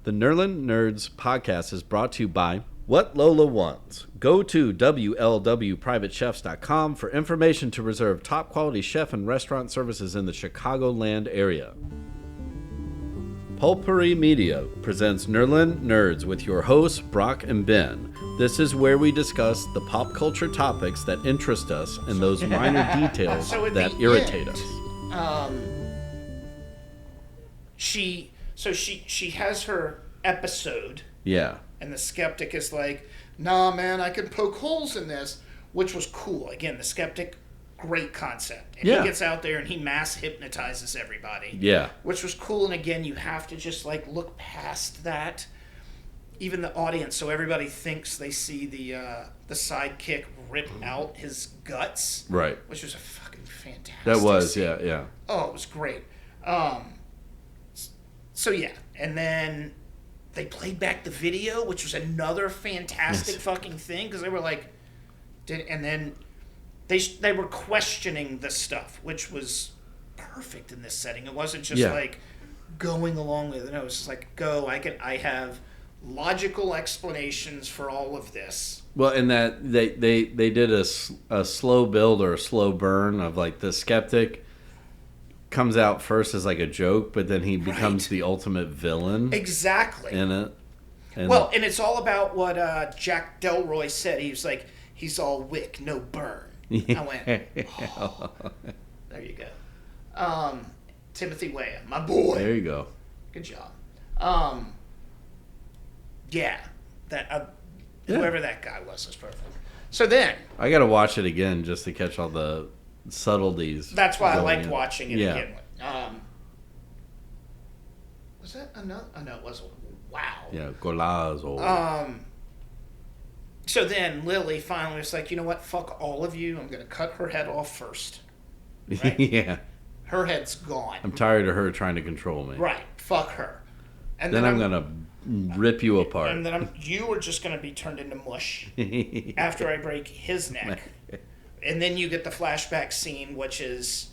The Nerlin Nerds podcast is brought to you by What Lola Wants. Go to WLWPrivateChefs.com for information to reserve top quality chef and restaurant services in the Chicagoland area. Pulpery Media presents Nerlin Nerds with your hosts, Brock and Ben. This is where we discuss the pop culture topics that interest us and those minor details that irritate us. She has her episode. Yeah. And the skeptic is like, nah, man, I can poke holes in this, which was cool. Again, the skeptic, great concept. And he gets out there and he mass hypnotizes everybody. Yeah. Which was cool. And again, you have to just like look past that. Even the audience, so everybody thinks they see the sidekick rip out his guts. Right. Which was a fucking fantastic That was, scene. yeah. Oh, it was great. So yeah, and then they played back the video, which was another fantastic fucking thing, because they were like, and then they were questioning the stuff, which was perfect in this setting. It wasn't just like going along with it. No, it was just like, I have logical explanations for all of this. Well, and that they did a slow build or a slow burn of like the skeptic comes out first as like a joke, but then he becomes the ultimate villain. Exactly. In it. And and it's all about what Jack Delroy said. He was like, he's all wick, no burn. I went, oh, there you go. Timothy Weah, my boy. There you go. Good job. Whoever that guy was perfect. So then, I got to watch it again just to catch all the subtleties. That's why I liked watching it again. Was that another? Oh, no, it wasn't. Wow. Yeah, Golazo. So then Lily finally was like, you know what? Fuck all of you. I'm going to cut her head off first. Right? Yeah. Her head's gone. I'm tired of her trying to control me. Right. Fuck her. And then I'm going to rip you apart. And then you are just going to be turned into mush after I break his neck. And then you get the flashback scene, which is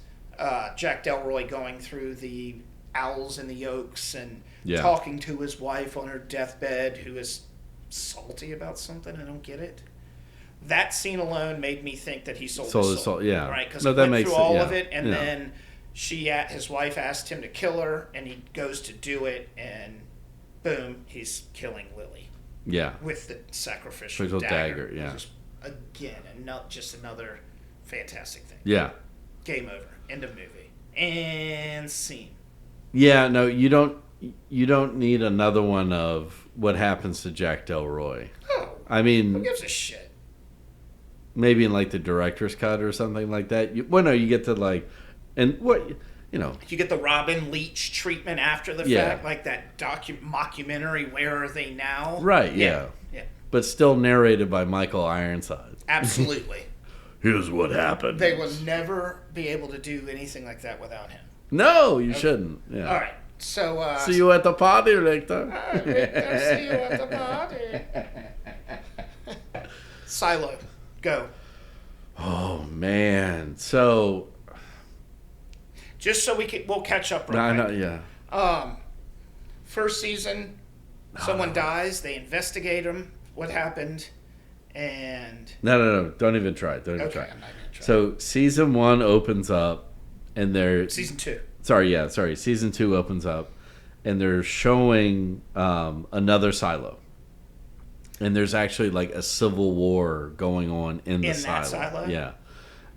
Jack Delroy going through the owls and the yolks and talking to his wife on her deathbed, who is salty about something. I don't get it. That scene alone made me think that he sold his soul. Yeah. Right? Because he went through all of it, and then his wife asked him to kill her, and he goes to do it, and boom, he's killing Lily. Yeah. With the sacrificial dagger. Yeah. Again, and not just another fantastic thing. Yeah. Game over. End of movie. And scene. Yeah, no, you don't need another one of what happens to Jack Delroy. Oh. I mean, who gives a shit? Maybe in like the director's cut or something like that. You get to like, and what, you get the Robin Leach treatment after the fact, like that mockumentary, Where Are They Now? Right, yeah. But still narrated by Michael Ironside. Absolutely. Here's what happened. They will never be able to do anything like that without him. No, you shouldn't. Yeah. All right. So, see you at the party, Richter. Richter, see you at the party. Silo, go. Oh, man. So, just so we'll catch up real quick. Yeah. First season, someone dies. They investigate him. What happened? And no, don't even try. Don't even try. I'm not gonna try. So season 1 opens up, and they're season 2. Sorry. Season 2 opens up, and they're showing another silo, and there's actually like a civil war going on in the silo. That silo. Yeah,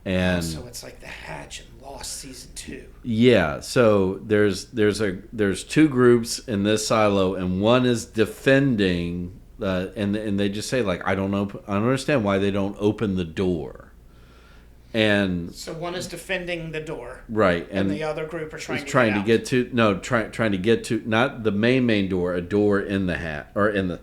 and so it's like the Hatch and Lost season 2. Yeah. So there's 2 groups in this silo, and one is defending. And they just say like I don't understand why they don't open the door, and so one is defending the door, right, and the other group are trying to get to not the main door, a door in the hat or in the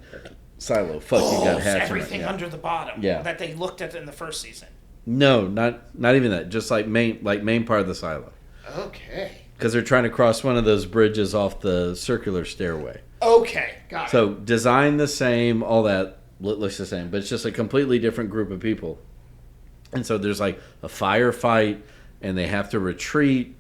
silo. You got hatch everything under the bottom. That they looked at in the first season. No, not even that. Just like main part of the silo. Okay. Because they're trying to cross one of those bridges off the circular stairway. Okay, got it. So design the same, all that looks the same, but it's just a completely different group of people. And so there's like a firefight, and they have to retreat,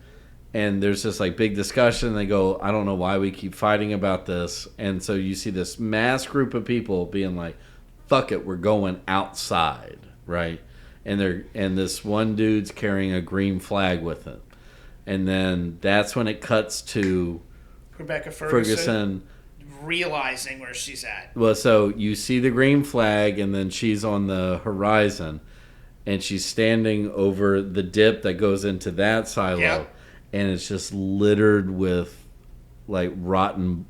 And there's this like big discussion. They go, I don't know why we keep fighting about this. And so you see this mass group of people being like, fuck it, we're going outside, right? And this one dude's carrying a green flag with him. And then that's when it cuts to Rebecca Ferguson realizing where she's at. Well, so you see the green flag, and then she's on the horizon, and she's standing over the dip that goes into that silo. Yep. And it's just littered with like rotten,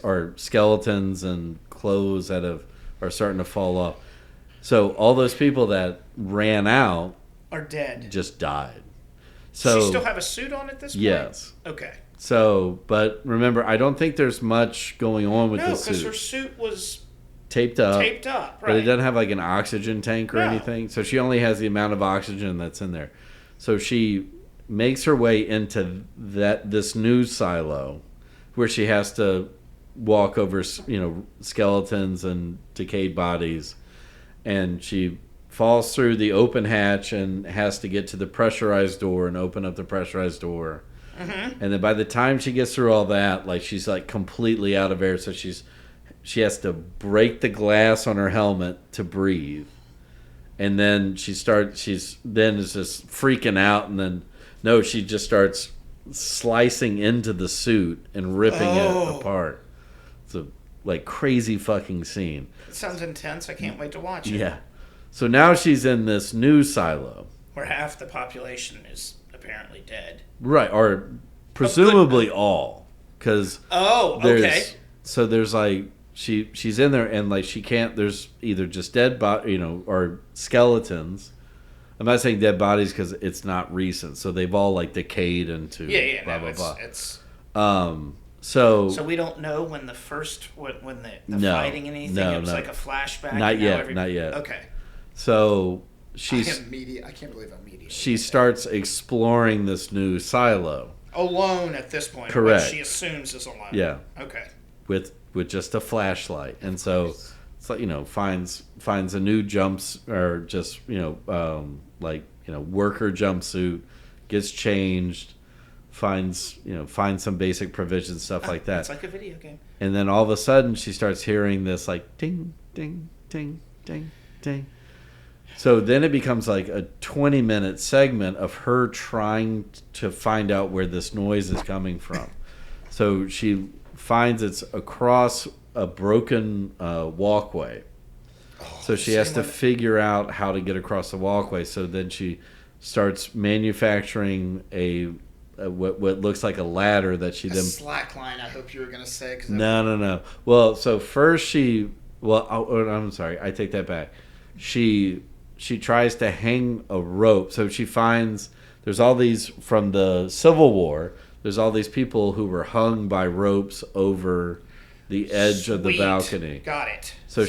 or skeletons and clothes that are starting to fall off. So all those people that ran out are dead. Just died. So does she still have a suit on at this point? Yes. Okay. So, but remember, I don't think there's much going on with this suit. No, because her suit was taped up. Right. But it doesn't have like an oxygen tank or anything. So she only has the amount of oxygen that's in there. So she makes her way into this new silo where she has to walk over, skeletons and decayed bodies, and she falls through the open hatch and has to get to the pressurized door and open up the pressurized door. Mm-hmm. And then by the time she gets through all that, like she's like completely out of air, so she has to break the glass on her helmet to breathe. And then she's just freaking out, and then she just starts slicing into the suit and ripping it apart. It's a like crazy fucking scene. It sounds intense. I can't wait to watch it. Yeah. So now she's in this new silo where half the population is apparently dead. Right, or presumably all, because okay. So there's like she's in there, and like she can't. There's either just dead or skeletons. I'm not saying dead bodies because it's not recent, so they've all like decayed into blah blah blah. It's so we don't know when the first when the fighting and anything. It was like a flashback. Not yet. Okay. So I can't believe I'm media. She starts exploring this new silo alone at this point. Correct. What she assumes is alone. Yeah. Okay. With just a flashlight, and so it's like finds a new jumps or just worker jumpsuit, gets changed, finds some basic provisions, stuff like that. It's like a video game. And then all of a sudden she starts hearing this like ding ding ding ding ding. So then it becomes like a 20-minute segment of her trying to find out where this noise is coming from. So she finds it's across a broken walkway. So she has to figure out how to get across the walkway. So then she starts manufacturing what looks like a ladder that she then slack line. I hope you were going to say. No. Well, so first I'm sorry. I take that back. She tries to hang a rope. So she finds there's all these from the Civil War. There's all these people who were hung by ropes over the edge of the balcony. Got it. So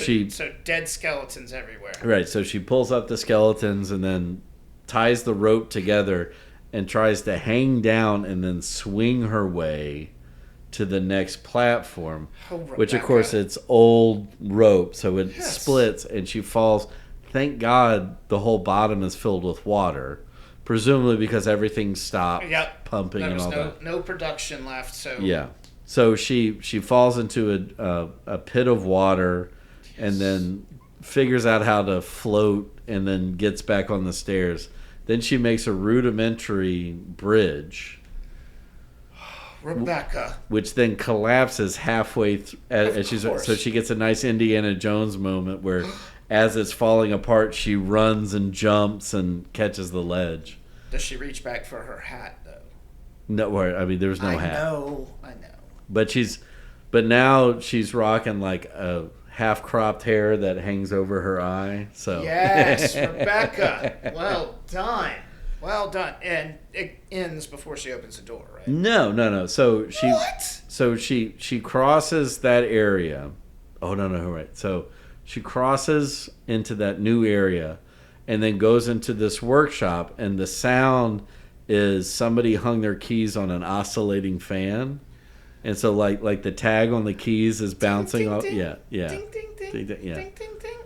dead skeletons everywhere. Right. So she pulls up the skeletons and then ties the rope together and tries to hang down and then swing her way to the next platform, which of course it's old rope, so it splits and she falls. Thank God the whole bottom is filled with water, presumably because everything stopped pumping and all that. No production left, so yeah. So she falls into a pit of water, and then figures out how to float, and then gets back on the stairs. Then she makes a rudimentary bridge. Rebecca. Which then collapses halfway so she gets a nice Indiana Jones moment where as it's falling apart she runs and jumps and catches the ledge. Does she reach back for her hat though? No, I mean there's no hat. I know. But now she's rocking like a half-cropped hair that hangs over her eye. So yes, Rebecca. Well done. Well done. And it ends before she opens the door, right? No. So What? she crosses that area. Oh no, right. So she crosses into that new area and then goes into this workshop, and the sound is somebody hung their keys on an oscillating fan. And so like the tag on the keys is bouncing off. Yeah. Ding ding ding. Ding, yeah. Ding ding ding.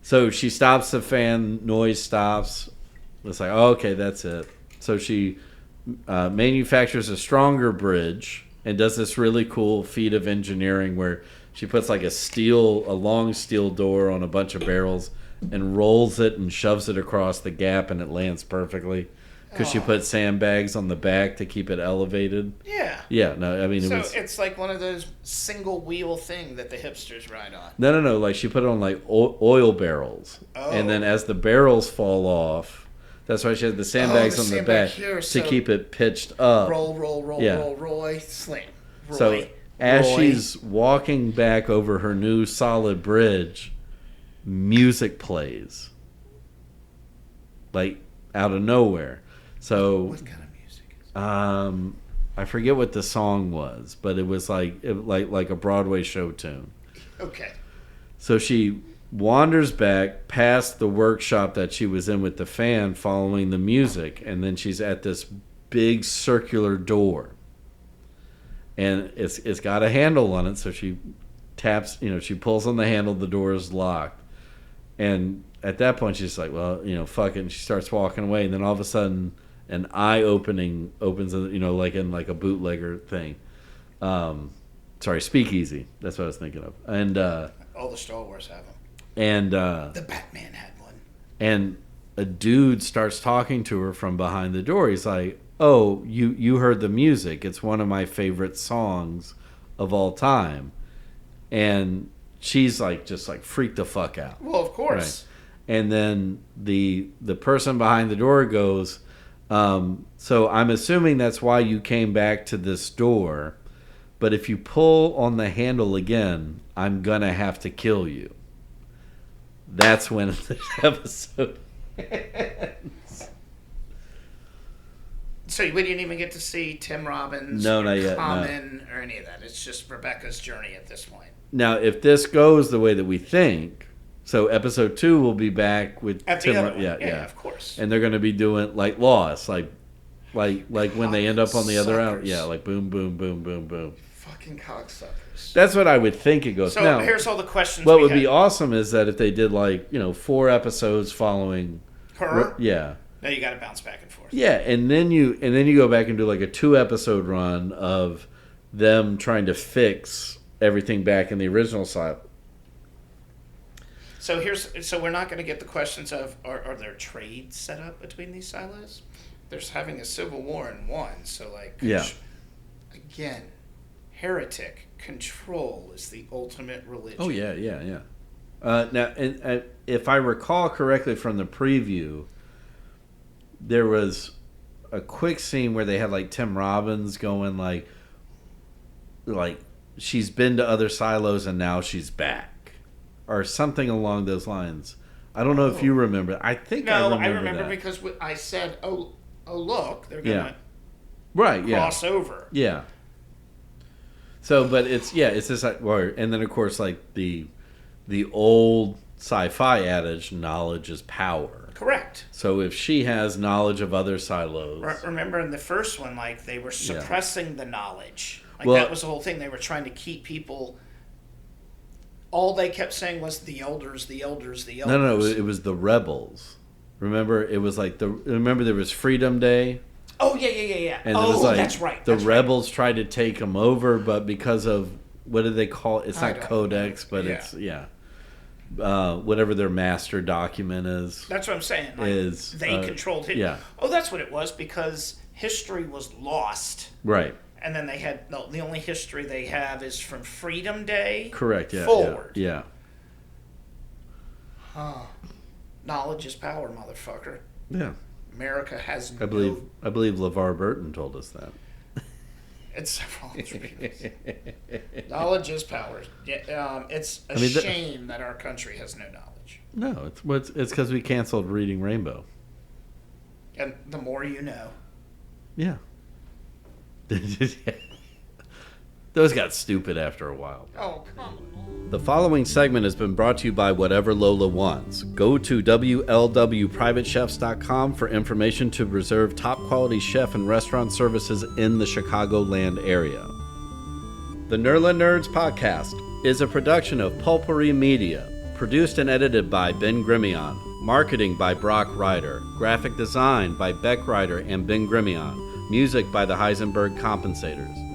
So she stops the fan, noise stops. It's like, oh, okay, that's it. So she manufactures a stronger bridge and does this really cool feat of engineering where she puts like a long steel door on a bunch of barrels and rolls it and shoves it across the gap, and it lands perfectly because she put sandbags on the back to keep it elevated. Yeah. Yeah. No, I mean, it's like one of those single wheel thing that the hipsters ride on. No. Like she put it on like oil barrels, and then as the barrels fall off, that's why she had the sandbags on the back to keep it pitched up. Roll, sling. So as she's walking back over her new solid bridge, music plays. Like out of nowhere. So what kind of music is it? I forget what the song was, but it was like a Broadway show tune. Okay. So she wanders back past the workshop that she was in with the fan following the music, and then she's at this big circular door. And it's got a handle on it, so she taps, she pulls on the handle, the door is locked. And at that point, she's like, well, fuck it. And she starts walking away. And then all of a sudden, an eye opening opens, like in like a bootlegger thing. Speakeasy. That's what I was thinking of. And all the Star Wars have them. And the Batman had one. And a dude starts talking to her from behind the door. He's like, oh, you heard the music. It's one of my favorite songs of all time. And she's like, just like freaked the fuck out. Well, of course. Right? And then the person behind the door goes, so I'm assuming that's why you came back to this door. But if you pull on the handle again, I'm going to have to kill you. That's when the episode ends. So we didn't even get to see Tim Robbins or Common or any of that. It's just Rebecca's journey at this point. Now, if this goes the way that we think, so episode 2 will be back with at Tim. The other one. Yeah, of course. And they're going to be doing like Lost, like when they end up on the other out. Yeah, like boom, boom, boom, boom, boom. Fucking cocksuckers. That's what I would think it goes. So now, here's all the questions. What would be awesome is that if they did 4 episodes following her. Yeah. Now you got to bounce back and forth. Yeah, and then you go back and do like a 2-episode run of them trying to fix everything back in the original side. So we're not going to get the questions of are there trades set up between these silos? There's having a civil war in one, so again, heretic control is the ultimate religion. Oh yeah. Now, and if I recall correctly from the preview, there was a quick scene where they had like Tim Robbins going like she's been to other silos and now she's back, or something along those lines. I don't know if you remember. I think I remember that. Because I said, "Oh, look, they're gonna cross over." Yeah. So, but it's just like, and then of course like the old sci-fi adage, knowledge is power. Correct. So if she has knowledge of other silos, remember in the first one, like they were suppressing the knowledge. Like that was the whole thing. They were trying to keep people. All they kept saying was the elders, the elders, the elders. No, it was the rebels. Remember, it was like remember there was Freedom Day. Oh yeah. And it was like that's right. The rebels tried to take them over, but because of what do they call it? It's not Codex, but it's whatever their master document is. That's what I'm saying. They controlled it. Yeah. Oh, that's what it was, because history was lost. Right. And then they had the only history they have is from Freedom Day. Correct. Yeah. Forward. Yeah. Huh. Knowledge is power, motherfucker. Yeah. America has I believe LeVar Burton told us that. It's several reasons. Knowledge is power. It's a shame that our country has no knowledge. No, it's because we canceled Reading Rainbow. And the more you know. Yeah. Those got stupid after a while. Oh, come on. The following segment has been brought to you by Whatever Lola Wants. Go to WLWPrivateChefs.com for information to reserve top quality chef and restaurant services in the Chicagoland area. The Nerlin Nerds podcast is a production of Pulpery Media, produced and edited by Ben Grimion, marketing by Brock Ryder, graphic design by Beck Ryder and Ben Grimion, Music by the Heisenberg Compensators.